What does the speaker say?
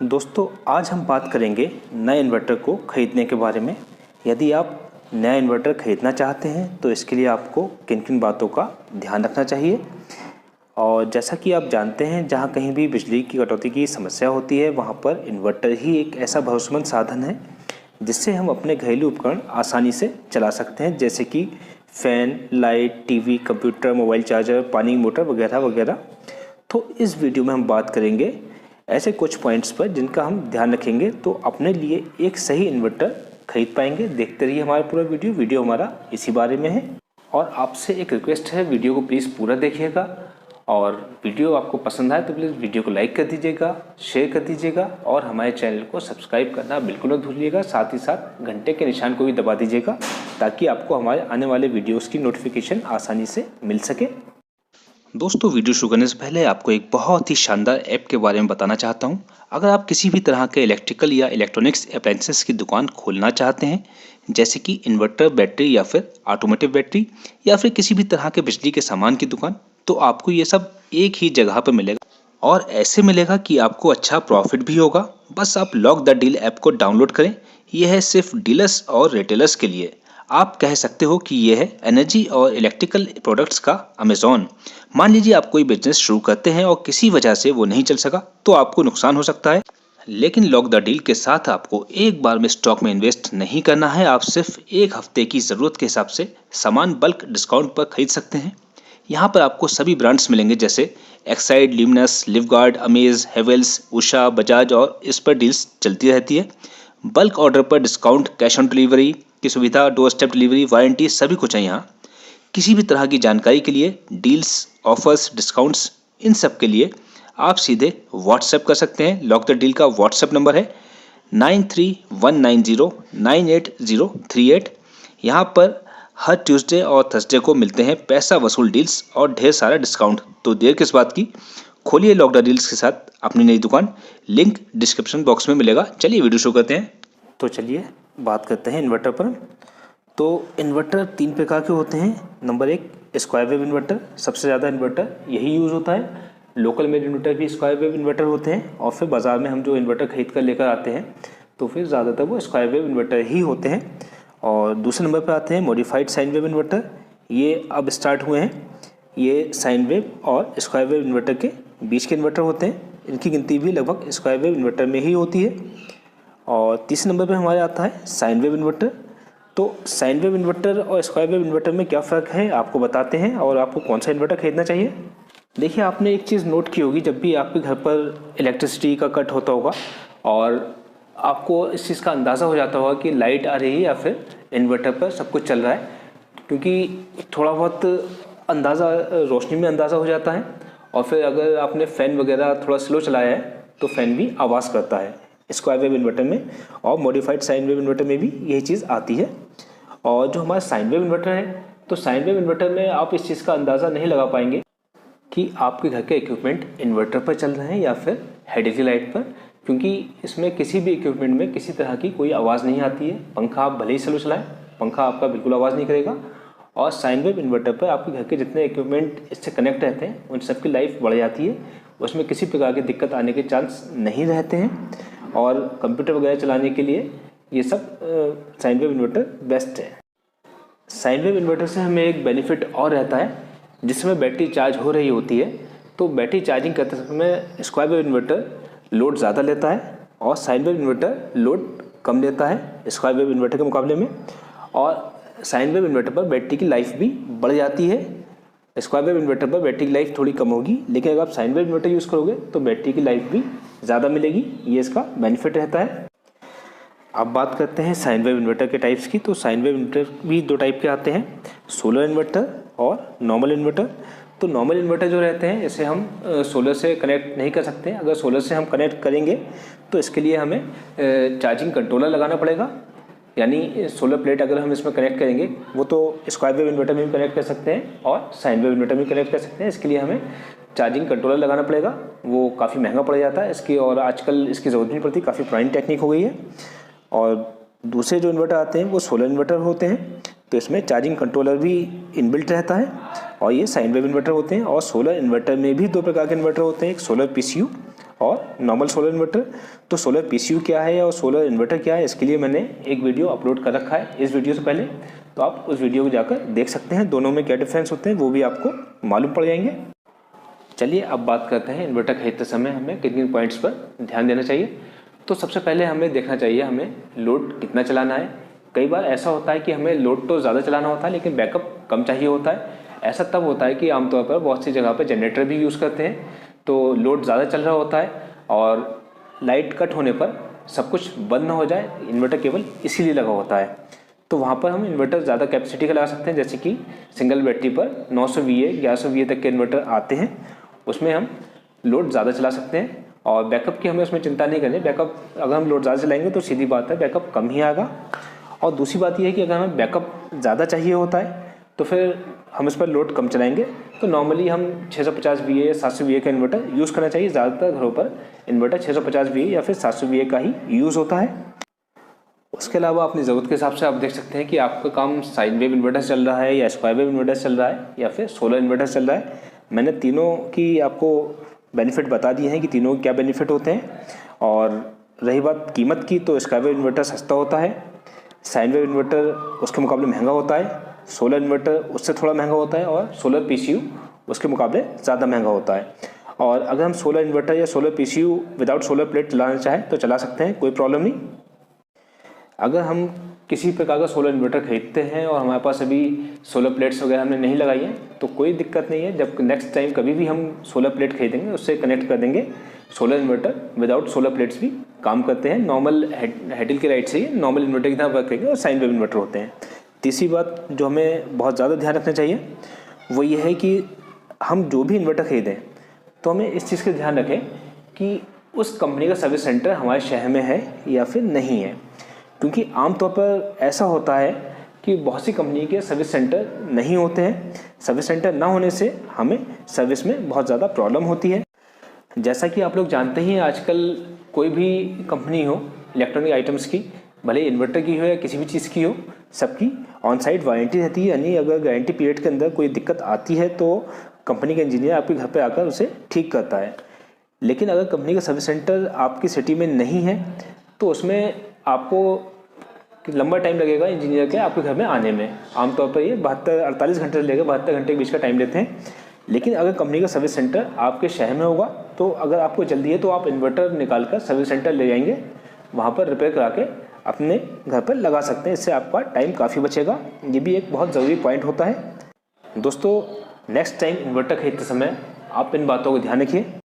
दोस्तों आज हम बात करेंगे नए इन्वर्टर को ख़रीदने के बारे में। यदि आप नया इन्वर्टर ख़रीदना चाहते हैं तो इसके लिए आपको किन किन बातों का ध्यान रखना चाहिए। और जैसा कि आप जानते हैं, जहाँ कहीं भी बिजली की कटौती की समस्या होती है वहाँ पर इन्वर्टर ही एक ऐसा भरोसेमंद साधन है जिससे हम अपने घरेलू उपकरण आसानी से चला सकते हैं, जैसे कि fan, light, TV, computer, mobile charger, पानी की मोटर वगैरह वगैरह। तो इस वीडियो में हम बात करेंगे ऐसे कुछ पॉइंट्स पर जिनका हम ध्यान रखेंगे तो अपने लिए एक सही इन्वर्टर खरीद पाएंगे। देखते रहिए हमारा पूरा वीडियो हमारा इसी बारे में है। और आपसे एक रिक्वेस्ट है, वीडियो को प्लीज़ पूरा देखिएगा और वीडियो आपको पसंद आए तो प्लीज़ वीडियो को लाइक कर दीजिएगा, शेयर कर दीजिएगा और हमारे चैनल को सब्सक्राइब करना बिल्कुल न भूलिएगा। साथ ही साथ घंटे के निशान को भी दबा दीजिएगा ताकि आपको हमारे आने वाले वीडियोज़ की नोटिफिकेशन आसानी से मिल सके। दोस्तों, वीडियो शुरू करने से पहले आपको एक बहुत ही शानदार ऐप के बारे में बताना चाहता हूं। अगर आप किसी भी तरह के इलेक्ट्रिकल या इलेक्ट्रॉनिक्स अप्लायंसेस की दुकान खोलना चाहते हैं, जैसे कि इन्वर्टर, बैटरी या फिर ऑटोमेटिव बैटरी या फिर किसी भी तरह के बिजली के सामान की दुकान, तो आपको ये सब एक ही जगह पर मिलेगा और ऐसे मिलेगा कि आपको अच्छा प्रॉफिट भी होगा। बस आप लॉक द डील ऐप को डाउनलोड करें। यह है सिर्फ डीलर्स और रिटेलर्स के लिए। आप कह सकते हो कि यह है एनर्जी और इलेक्ट्रिकल प्रोडक्ट्स का अमेज़ॉन। मान लीजिए आप कोई बिजनेस शुरू करते हैं और किसी वजह से वो नहीं चल सका तो आपको नुकसान हो सकता है, लेकिन लॉक द डील के साथ आपको एक बार में स्टॉक में इन्वेस्ट नहीं करना है। आप सिर्फ एक हफ्ते की ज़रूरत के हिसाब से सामान बल्क डिस्काउंट पर खरीद सकते हैं। यहाँ पर आपको सभी ब्रांड्स मिलेंगे, जैसे एक्साइड, लिमनस, लिवगार्ड, अमेज, हेवेल्स, उषा, बजाज, और इस पर डील्स चलती रहती है। बल्क ऑर्डर पर डिस्काउंट, कैश ऑन डिलीवरी की सुविधा, डोर स्टेप डिलीवरी, वारंटी, सभी कुछ है यहाँ। किसी भी तरह की जानकारी के लिए, डील्स, ऑफर्स, डिस्काउंट्स, इन सब के लिए आप सीधे व्हाट्सएप कर सकते हैं। लॉक द डील का व्हाट्सएप नंबर है 9319098038। यहाँ पर हर ट्यूसडे और थर्सडे को मिलते हैं पैसा वसूल डील्स और ढेर सारा डिस्काउंट। तो देर किस बात की, खोलिए लॉक द डील्स के साथ अपनी नई दुकान। लिंक डिस्क्रिप्शन बॉक्स में मिलेगा। चलिए वीडियो शुरू करते हैं। तो चलिए बात करते हैं इन्वर्टर पर। तो इन्वर्टर 3 प्रकार के होते हैं। Number 1, square wave inverter. सबसे ज़्यादा इन्वर्टर यही यूज़ होता है। लोकल मेड इन्वर्टर भी स्क्वायर वेव इन्वर्टर होते हैं और फिर बाज़ार में हम जो इन्वर्टर खरीद कर लेकर आते हैं तो फिर ज़्यादातर वो स्क्वायर वेव इन्वर्टर ही होते हैं। और दूसरे नंबर पर आते हैं मॉडिफाइड साइन वेव इन्वर्टर। ये अब स्टार्ट हुए हैं। ये साइन वेव और स्क्वायर वेव इन्वर्टर के बीच के इन्वर्टर होते हैं। इनकी गिनती भी लगभग स्क्वायर वेव इन्वर्टर में ही होती है। और तीसरे नंबर पे हमारे आता है साइन वेव इन्वर्टर। तो साइन वेव इन्वर्टर और स्क्वायर वेव इन्वर्टर में क्या फ़र्क है आपको बताते हैं और आपको कौन सा इन्वर्टर खरीदना चाहिए। देखिए, आपने एक चीज़ नोट की होगी, जब भी आपके घर पर इलेक्ट्रिसिटी का कट होता होगा और आपको इस चीज़ का अंदाज़ा हो जाता होगा कि लाइट आ रही है या फिर इन्वर्टर पर सब कुछ चल रहा है, क्योंकि थोड़ा बहुत अंदाज़ा रोशनी में अंदाज़ा हो जाता है। और फिर अगर आपने फ़ैन वगैरह थोड़ा स्लो चलाया है तो फ़ैन भी आवाज़ करता है स्क्वायर वेव इन्वर्टर में। और मॉडिफाइड साइन वेव इन्वर्टर में भी यही चीज़ आती है। और जो हमारा साइन वेव इन्वर्टर है, तो साइन वेव इन्वर्टर में आप इस चीज़ का अंदाज़ा नहीं लगा पाएंगे कि आपके घर के इक्विपमेंट इन्वर्टर पर चल रहे हैं या फिर हेडेजी लाइट पर, क्योंकि इसमें किसी भी इक्विपमेंट में किसी तरह की कोई आवाज़ नहीं आती है। पंखा आप भले ही स्लो चलाएं, पंखा आपका बिल्कुल आवाज़ नहीं करेगा। और साइन वेव इन्वर्टर पर आपके घर के जितने इक्विपमेंट इससे कनेक्ट रहते हैं उन सबकी लाइफ बढ़ जाती है। उसमें किसी प्रकार की दिक्कत आने के चांस नहीं रहते हैं। और कंप्यूटर वगैरह चलाने के लिए ये सब साइन वेव इन्वर्टर बेस्ट है। साइन वेव इन्वर्टर से हमें एक बेनिफिट और रहता है, जिसमें बैटरी चार्ज हो रही होती है तो बैटरी चार्जिंग करते समय स्क्वायर वेव इन्वर्टर लोड ज़्यादा लेता है और साइन वेव इन्वर्टर लोड कम लेता है स्क्वायर वेव इन्वर्टर के मुकाबले में। और साइन वेव इन्वर्टर पर बैटरी की लाइफ भी बढ़ जाती है। स्क्वायर वेव इन्वर्टर पर बैटरी की लाइफ थोड़ी कम होगी, लेकिन अगर आप साइन वेव इन्वर्टर यूज़ करोगे तो बैटरी की लाइफ भी ज़्यादा मिलेगी। ये इसका बेनिफिट रहता है। अब बात करते हैं साइन वेव इन्वर्टर के टाइप्स की। तो साइन वेव इन्वर्टर भी 2 टाइप के आते हैं, सोलर इन्वर्टर और नॉर्मल इन्वर्टर। तो नॉर्मल इन्वर्टर जो रहते हैं, इसे हम सोलर से कनेक्ट नहीं कर सकते। अगर सोलर से हम कनेक्ट करेंगे तो इसके लिए हमें चार्जिंग कंट्रोलर लगाना पड़ेगा। यानी सोलर प्लेट अगर हम इसमें कनेक्ट करेंगे, वो तो स्क्वायर वेव इन्वर्टर में भी कनेक्ट कर सकते हैं और साइन वेव इन्वर्टर में कनेक्ट कर सकते हैं। इसके लिए हमें चार्जिंग कंट्रोलर लगाना पड़ेगा। वो काफ़ी महंगा पड़ जाता है इसकी, और आजकल इसकी ज़रूरत नहीं पड़ती, काफ़ी पुरानी टेक्निक हो गई है। और दूसरे जो इन्वर्टर आते हैं वो सोलर इन्वर्टर होते हैं, तो इसमें चार्जिंग कंट्रोलर भी इनबिल्ट रहता है और ये साइन वेव इन्वर्टर होते हैं। और सोलर इन्वर्टर में भी 2 प्रकार के इन्वर्टर होते हैं, एक सोलर पीसीयू और नॉर्मल सोलर इन्वर्टर। तो सोलर पीसीयू क्या है और सोलर इन्वर्टर क्या है, इसके लिए मैंने एक वीडियो अपलोड कर रखा है इस वीडियो से पहले, तो आप उस वीडियो को जाकर देख सकते हैं। दोनों में क्या डिफरेंस होते हैं वो भी आपको मालूम पड़ जाएंगे। चलिए अब बात करते हैं इन्वर्टर खरीदते समय हमें किन किन पॉइंट्स पर ध्यान देना चाहिए। तो सबसे पहले हमें देखना चाहिए हमें लोड कितना चलाना है। कई बार ऐसा होता है कि हमें लोड तो ज़्यादा चलाना होता है लेकिन बैकअप कम चाहिए होता है। ऐसा तब होता है कि आमतौर पर बहुत सी जगह पर जनरेटर भी यूज़ करते हैं, तो लोड ज़्यादा चल रहा होता है और लाइट कट होने पर सब कुछ बंद ना हो जाए, इन्वर्टर केवल इसीलिए लगा होता है। तो वहाँ पर हम इन्वर्टर ज़्यादा कैपेसिटी का लगा सकते हैं, जैसे कि सिंगल बैटरी पर 900 VA 1100 VA तक के इन्वर्टर आते हैं, उसमें हम लोड ज़्यादा चला सकते हैं और बैकअप की हमें उसमें चिंता नहीं करनी। बैकअप अगर हम लोड ज़्यादा चलाएंगे तो सीधी बात है बैकअप कम ही आएगा। और दूसरी बात यह है कि अगर हमें बैकअप ज़्यादा चाहिए होता है तो फिर हम इस पर लोड कम चलाएंगे। तो नॉर्मली हम 650 VA या 700 VA का इन्वर्टर यूज़ करना चाहिए। ज़्यादातर घरों पर इन्वर्टर 650 VA या फिर 700 VA का ही यूज़ होता है। उसके अलावा अपनी ज़रूरत के हिसाब से आप देख सकते हैं कि आपका काम साइन वेव इन्वर्टर चल रहा है या स्क्वायर वेव इन्वर्टर चल रहा है या फिर सोलर इन्वर्टर चल रहा है। मैंने तीनों की आपको बेनिफिट बता दिए हैं कि तीनों के क्या बेनिफिट होते हैं। और रही बात कीमत की, तो स्क्वायर वेव इन्वर्टर सस्ता होता है, साइन वेव इन्वर्टर उसके मुकाबले महंगा होता है, सोलर इन्वर्टर उससे थोड़ा महंगा होता है और सोलर पीसीयू उसके मुकाबले ज़्यादा महंगा होता है। और अगर हम सोलर इन्वर्टर या solar PCU without solar plate चलाना चाहें तो चला सकते हैं, कोई प्रॉब्लम नहीं। अगर हम किसी प्रकार का सोलर इन्वर्टर खरीदते हैं और हमारे पास अभी सोलर प्लेट्स वगैरह हमने नहीं लगाई हैं तो कोई दिक्कत नहीं है। जब नेक्स्ट टाइम कभी भी हम सोलर प्लेट खरीदेंगे उससे कनेक्ट कर देंगे। Solar inverter without solar plates भी काम करते हैं, नॉर्मल हेडिल के राइट से ही नॉर्मल इन्वर्टर की तरह वर्क करेंगे और साइन वेव इन्वर्टर होते हैं। तीसरी बात जो हमें बहुत ज़्यादा ध्यान रखना चाहिए वो ये है कि हम जो भी इन्वर्टर खरीदें तो हमें इस चीज़ का ध्यान रखें कि उस कंपनी का सर्विस सेंटर हमारे शहर में है या फिर नहीं है। क्योंकि आमतौर पर ऐसा होता है कि बहुत सी कंपनी के सर्विस सेंटर नहीं होते हैं। सर्विस सेंटर ना होने से हमें सर्विस में बहुत ज़्यादा प्रॉब्लम होती है। जैसा कि आप लोग जानते ही आजकल कोई भी कंपनी हो इलेक्ट्रॉनिक आइटम्स की, भले इन्वर्टर की हो या किसी भी चीज़ की हो, सबकी ऑन साइट वारंटी रहती है। यानी अगर गारंटी पीरियड के अंदर कोई दिक्कत आती है तो कंपनी का इंजीनियर आपके घर पर आकर उसे ठीक करता है। लेकिन अगर कंपनी का सर्विस सेंटर आपकी सिटी में नहीं है तो उसमें आपको लंबा टाइम लगेगा इंजीनियर के आपके घर में आने में। आमतौर पर ये 48 घंटे लगेगा, 72 घंटे के बीच का टाइम लेते हैं। लेकिन अगर कंपनी का सर्विस सेंटर आपके शहर में होगा तो अगर आपको जल्दी है तो आप इन्वर्टर निकाल कर सर्विस सेंटर ले जाएंगे, वहाँ पर रिपेयर करा के अपने घर पर लगा सकते हैं। इससे आपका टाइम काफ़ी बचेगा। ये भी एक बहुत ज़रूरी पॉइंट होता है। दोस्तों नेक्स्ट टाइम इन्वर्टर खरीदते समय आप इन बातों को ध्यान रखिए।